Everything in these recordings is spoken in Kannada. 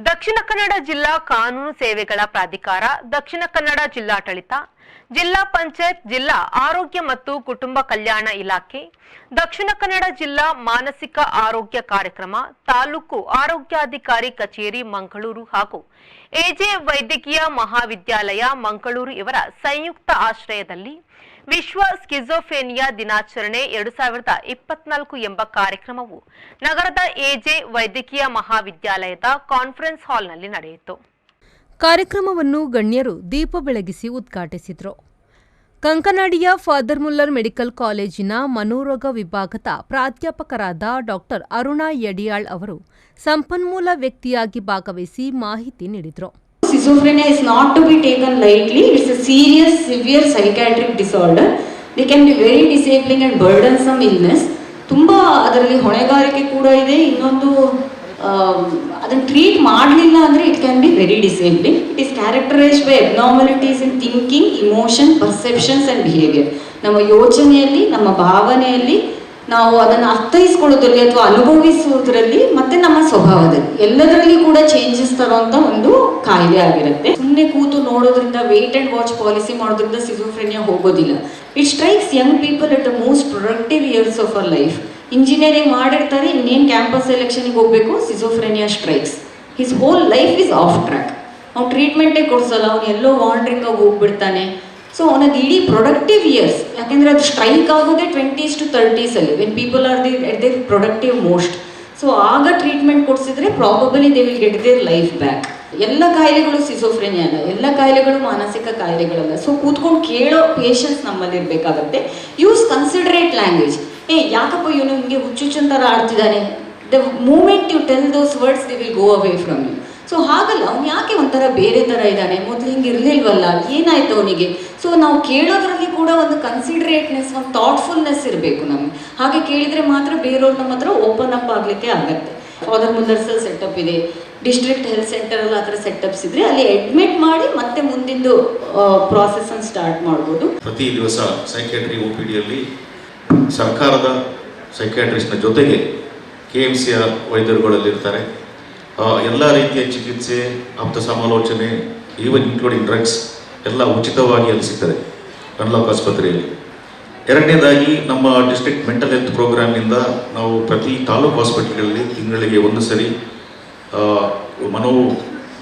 ದಕ್ಷಿಣ ಕನ್ನಡ ಜಿಲ್ಲಾ ಕಾನೂನು ಸೇವೆಗಳ ಪ್ರಾಧಿಕಾರ, ದಕ್ಷಿಣ ಕನ್ನಡ ಜಿಲ್ಲಾಡಳಿತ, ಜಿಲ್ಲಾ ಪಂಚಾಯತ್, ಜಿಲ್ಲಾ ಆರೋಗ್ಯ ಮತ್ತು ಕುಟುಂಬ ಕಲ್ಯಾಣ ಇಲಾಖೆ, ದಕ್ಷಿಣ ಕನ್ನಡ ಜಿಲ್ಲಾ ಮಾನಸಿಕ ಆರೋಗ್ಯ ಕಾರ್ಯಕ್ರಮ, ತಾಲೂಕು ಆರೋಗ್ಯಾಧಿಕಾರಿ ಕಚೇರಿ ಮಂಗಳೂರು ಹಾಗೂ ಎಜೆ ವೈದ್ಯಕೀಯ ಮಹಾವಿದ್ಯಾಲಯ ಮಂಗಳೂರು ಇವರ ಸಂಯುಕ್ತ ಆಶ್ರಯದಲ್ಲಿ ವಿಶ್ವ ಸ್ಕಿಜೋಫ್ರೇನಿಯಾ ದಿನಾಚರಣೆ 2024 ಎಂಬ ಕಾರ್ಯಕ್ರಮವು ನಗರದ ಎಜೆ ವೈದ್ಯಕೀಯ ಮಹಾವಿದ್ಯಾಲಯದ ಕಾನ್ಫರೆನ್ಸ್ ಹಾಲ್ನಲ್ಲಿ ನಡೆಯಿತು. ಕಾರ್ಯಕ್ರಮವನ್ನು ಗಣ್ಯರು ದೀಪ ಬೆಳಗಿಸಿ ಉದ್ಘಾಟಿಸಿದರು. ಕಂಕನಾಡಿಯ ಫಾದರ್ ಮುಲ್ಲರ್ ಮೆಡಿಕಲ್ ಕಾಲೇಜಿನ ಮನೋರೋಗ ವಿಭಾಗದ ಪ್ರಾಧ್ಯಾಪಕರಾದ ಡಾ. ಅರುಣಾ ಯಡಿಯಾಳ್ ಅವರು ಸಂಪನ್ಮೂಲ ವ್ಯಕ್ತಿಯಾಗಿ ಭಾಗವಹಿಸಿ ಮಾಹಿತಿ ನೀಡಿದರು. Schizophrenia is not to be taken lightly. It's a serious, severe psychiatric disorder. They can be very disabling and burdensome illness. ತುಂಬಾ ಅದರಲ್ಲಿ ಹೊಣೆಗಾರಿಕೆ ಕೂಡ ಇದೆ. ಇನ್ನೊಂದು ಅದನ್ನು ಟ್ರೀಟ್ ಮಾಡಲಿಲ್ಲ ಅಂದರೆ it can be very disabling. It is characterised by abnormalities in thinking, emotion, perceptions and behaviour. ನಮ್ಮ ಯೋಚನೆಯಲ್ಲಿ, ನಮ್ಮ ಭಾವನೆಯಲ್ಲಿ, ನಾವು ಅದನ್ನು ಅರ್ಥೈಸ್ಕೊಳ್ಳೋದ್ರಲ್ಲಿ ಅಥವಾ ಅನುಭವಿಸುವುದರಲ್ಲಿ ಮತ್ತೆ ನಮ್ಮ ಸ್ವಭಾವದಲ್ಲಿ ಎಲ್ಲದರಲ್ಲಿ ಕೂಡ ಚೇಂಜಸ್ ತರುವಂತ ಒಂದು ಕಾಯಿಲೆ ಆಗಿರುತ್ತೆ. ಸುಮ್ಮನೆ ಕೂತು ನೋಡೋದ್ರಿಂದ, ವೇಟ್ ಅಂಡ್ ವಾಚ್ ಪಾಲಿಸಿ ಮಾಡೋದ್ರಿಂದ ಸಿಜೋಫ್ರೆನಿಯಾ ಹೋಗೋದಿಲ್ಲ. It strikes young people at the most productive years of our life. Engineering ಮಾಡಿರ್ತಾರೆ, ಇನ್ನೇನು ಕ್ಯಾಂಪಸ್ ಸೆಲೆಕ್ಷನ್ಗೆ ಹೋಗಬೇಕು, schizophrenia strikes. His whole life is off track. ಅವ್ನು ಟ್ರೀಟ್ಮೆಂಟೇ ಕೊಡಿಸಲ್ಲ, ಅವ್ನು ಎಲ್ಲೋ ವಾಂಡ್ರಿಂಗ್ ಆಗಿ ಹೋಗ್ಬಿಡ್ತಾನೆ. ಸೊ ಅವನದು ಇಡೀ ಪ್ರೊಡಕ್ಟಿವ್ ಇಯರ್ಸ್, ಯಾಕೆಂದರೆ ಅದು ಸ್ಟ್ರೈಕ್ ಆಗೋದೇ 20s to 30s when people are at their productive most. So ಆಗ ಟ್ರೀಟ್ಮೆಂಟ್ ಕೊಡಿಸಿದ್ರೆ probably they will get their life back. ಎಲ್ಲ ಕಾಯಿಲೆಗಳು ಸಿಜೋಫ್ರೆನಿಯಾ ಅಲ್ಲ, ಎಲ್ಲ ಕಾಯಿಲೆಗಳು ಮಾನಸಿಕ ಕಾಯಿಲೆಗಳಲ್ಲ. ಸೊ ಕೂತ್ಕೊಂಡು ಕೇಳೋ ಪೇಷನ್ಸ್ ನಮ್ಮಲ್ಲಿ ಇರಬೇಕಾಗತ್ತೆ. Use considerate language. ಯಾಕಪ್ಪ ಇವನು ಹಿಂಗೆ ಹುಚ್ಚುಚ್ಚನ್ ಥರ ಆಡ್ತಿದ್ದಾನೆ, the moment you tell those words they will go away from you. So ಹಾಗಲ್ಲ, ಅವ್ನು ಯಾಕೆ ಒಂಥರ ಬೇರೆ ಥರ ಇದ್ದಾನೆ, ಮೊದಲು ಹಿಂಗೆ ಇರಲಿಲ್ವಲ್ಲ, ಏನಾಯ್ತು ಅವನಿಗೆ. ಸೊ ನಾವು ಕೇಳೋದ್ರಲ್ಲಿ ಕೂಡ ಒಂದು ಕನ್ಸಿಡರೇಟ್ನೆಸ್, ಒಂದು ಥಾಟ್ಫುಲ್ನೆಸ್ ಇರಬೇಕು ನಮಗೆ. ಹಾಗೆ ಕೇಳಿದರೆ ಮಾತ್ರ ಬೇರೆಯವ್ರು ನಮ್ಮ ಹತ್ರ ಓಪನ್ ಅಪ್ ಆಗಲಿಕ್ಕೆ ಆಗತ್ತೆ. ಫಾದರ್ ಮುಲ್ಲರ್ಸಲ್ಲಿ ಸೆಟಪ್ ಇದೆ, ಡಿಸ್ಟ್ರಿಕ್ಟ್ ಹೆಲ್ತ್ ಸೆಂಟರಲ್ಲಿ ಆ ಥರ ಸೆಟಪ್ಸ್ ಇದ್ರೆ ಅಲ್ಲಿ ಅಡ್ಮಿಟ್ ಮಾಡಿ ಮತ್ತೆ ಮುಂದಿಂದು ಪ್ರಾಸೆಸನ್ನು ಸ್ಟಾರ್ಟ್ ಮಾಡ್ಬೋದು. ಪ್ರತಿ ದಿವಸ ಸೈಕ್ಯಾಟ್ರಿ OPDಯಲ್ಲಿ ಸರ್ಕಾರದ ಸೈಕ್ಯಾಟ್ರಿಸ್ಟ್ನ ಜೊತೆಗೆ KMCಯ ವೈದ್ಯರುಗಳಲ್ಲಿರ್ತಾರೆ. ಎಲ್ಲ ರೀತಿಯ ಚಿಕಿತ್ಸೆ, ಆಪ್ತ ಸಮಾಲೋಚನೆ, ಈವನ್ ಇನ್ಕ್ಲೂಡಿಂಗ್ ಡ್ರಗ್ಸ್ ಎಲ್ಲ ಉಚಿತವಾಗಿ ಅಲ್ಲಿ ಸಿಗ್ತದೆ ಅನ್ಲಾಕ್ ಆಸ್ಪತ್ರೆಯಲ್ಲಿ. ಎರಡನೇದಾಗಿ ನಮ್ಮ ಡಿಸ್ಟ್ರಿಕ್ಟ್ ಮೆಂಟಲ್ ಹೆಲ್ತ್ ಪ್ರೋಗ್ರಾಮ್ನಿಂದ ನಾವು ಪ್ರತಿ ತಾಲೂಕು ಹಾಸ್ಪಿಟಲ್ಗಳಲ್ಲಿ ತಿಂಗಳಿಗೆ ಒಂದು ಸರಿ ಮನೋ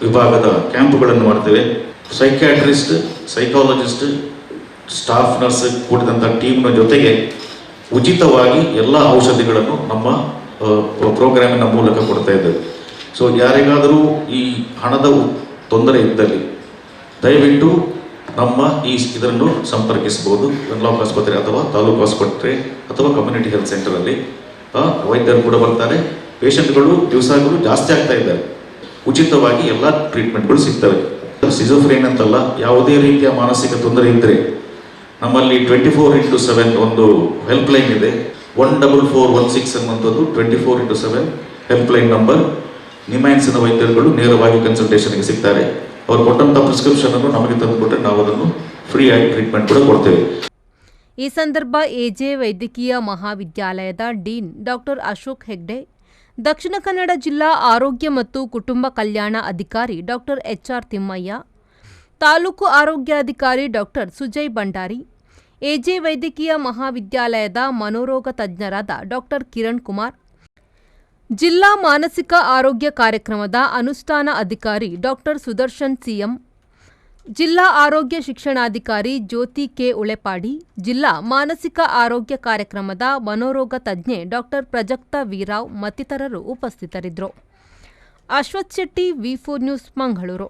ವಿಭಾಗದ ಕ್ಯಾಂಪ್ಗಳನ್ನು ಮಾಡ್ತೇವೆ. ಸೈಕ್ಯಾಟ್ರಿಸ್ಟ್, ಸೈಕಾಲಜಿಸ್ಟ್, ಸ್ಟಾಫ್ ನರ್ಸ್ ಕೂಡಿದಂಥ ಟೀಮ್ನ ಜೊತೆಗೆ ಉಚಿತವಾಗಿ ಎಲ್ಲ ಔಷಧಿಗಳನ್ನು ನಮ್ಮ ಪ್ರೋಗ್ರಾಮಿನ ಮೂಲಕ ಕೊಡ್ತಾ ಇದ್ದೇವೆ. ಸೊ ಯಾರಿಗಾದರೂ ಈ ಹಣದ ತೊಂದರೆ ಇದ್ದಲ್ಲಿ ದಯವಿಟ್ಟು ನಮ್ಮ ಇದನ್ನು ಸಂಪರ್ಕಿಸಬಹುದು. ಅನ್ಲಾಕ್ ಆಸ್ಪತ್ರೆ ಅಥವಾ ತಾಲೂಕು ಆಸ್ಪತ್ರೆ ಅಥವಾ ಕಮ್ಯುನಿಟಿ ಹೆಲ್ತ್ ಸೆಂಟರಲ್ಲಿ ವೈದ್ಯರು ಕೂಡ ಬರ್ತಾರೆ. ಪೇಷಂಟ್ಗಳು ದಿವಸಗಳು ಜಾಸ್ತಿ ಆಗ್ತಾ ಇದ್ದಾರೆ. ಉಚಿತವಾಗಿ ಎಲ್ಲ ಟ್ರೀಟ್ಮೆಂಟ್ಗಳು ಸಿಗ್ತವೆ. ಸಿಜೋಫ್ರೇನಿಯಾ ಅಂತಲ್ಲ, ಯಾವುದೇ ರೀತಿಯ ಮಾನಸಿಕ ತೊಂದರೆ ಇದ್ದರೆ ನಮ್ಮಲ್ಲಿ 24x7 ಒಂದು ಹೆಲ್ಪ್ಲೈನ್ ಇದೆ. 14416 ಅನ್ನುವಂಥದ್ದು 24x7 ಹೆಲ್ಪ್ಲೈನ್ ನಂಬರ್. ನಿಮ್ಯಾನ್ಸಿನ ವೈದ್ಯರುಗಳು ನೇರವಾಗಿ ಕನ್ಸಲ್ಟೇಷನ್ಗೆ ಸಿಗ್ತಾರೆ. ಅವರು ಕೊಟ್ಟಂಥ ಪ್ರಿಸ್ಕ್ರಿಪ್ಷನ್ ಅನ್ನು ನಮಗೆ ತಂದುಕೊಟ್ಟರೆ ನಾವು ಅದನ್ನು ಫ್ರೀ ಆಗಿ ಟ್ರೀಟ್ಮೆಂಟ್ ಕೂಡ ಕೊಡ್ತೇವೆ. ಈ ಸಂದರ್ಭ ಎಜೆ ವೈದ್ಯಕೀಯ ಮಹಾವಿದ್ಯಾಲಯದ ಡೀನ್ ಡಾ. ಅಶೋಕ್ ಹೆಗ್ಡೆ, ದಕ್ಷಿಣ ಕನ್ನಡ ಜಿಲ್ಲಾ ಆರೋಗ್ಯ ಮತ್ತು ಕುಟುಂಬ ಕಲ್ಯಾಣ ಅಧಿಕಾರಿ ಡಾ. HR ತಿಮ್ಮಯ್ಯ, ತಾಲೂಕು ಆರೋಗ್ಯಾಧಿಕಾರಿ ಡಾ. ಸುಜಯ್ ಭಂಡಾರಿ, ಎಜೆ ವೈದ್ಯಕೀಯ ಮಹಾವಿದ್ಯಾಲಯದ ಮನೋರೋಗ ತಜ್ಞರಾದ ಡಾ. ಕಿರಣ್ ಕುಮಾರ್, ಜಿಲ್ಲಾ ಮಾನಸಿಕ ಆರೋಗ್ಯ ಕಾರ್ಯಕ್ರಮದ ಅನುಷ್ಠಾನ ಅಧಿಕಾರಿ ಡಾ. ಸುದರ್ಶನ್ CM, ಜಿಲ್ಲಾ ಆರೋಗ್ಯ ಶಿಕ್ಷಣಾಧಿಕಾರಿ ಜ್ಯೋತಿ K. ಉಳೆಪಾಡಿ, ಜಿಲ್ಲಾ ಮಾನಸಿಕ ಆರೋಗ್ಯ ಕಾರ್ಯಕ್ರಮದ ಮನೋರೋಗ ತಜ್ಞೆ ಡಾ. ಪ್ರಜಕ್ತಾ ವೀರಾವ್ ಮತ್ತಿತರರು ಉಪಸ್ಥಿತರಿದ್ದರು. Ashwath Shetty, V4 news, Mangaluru.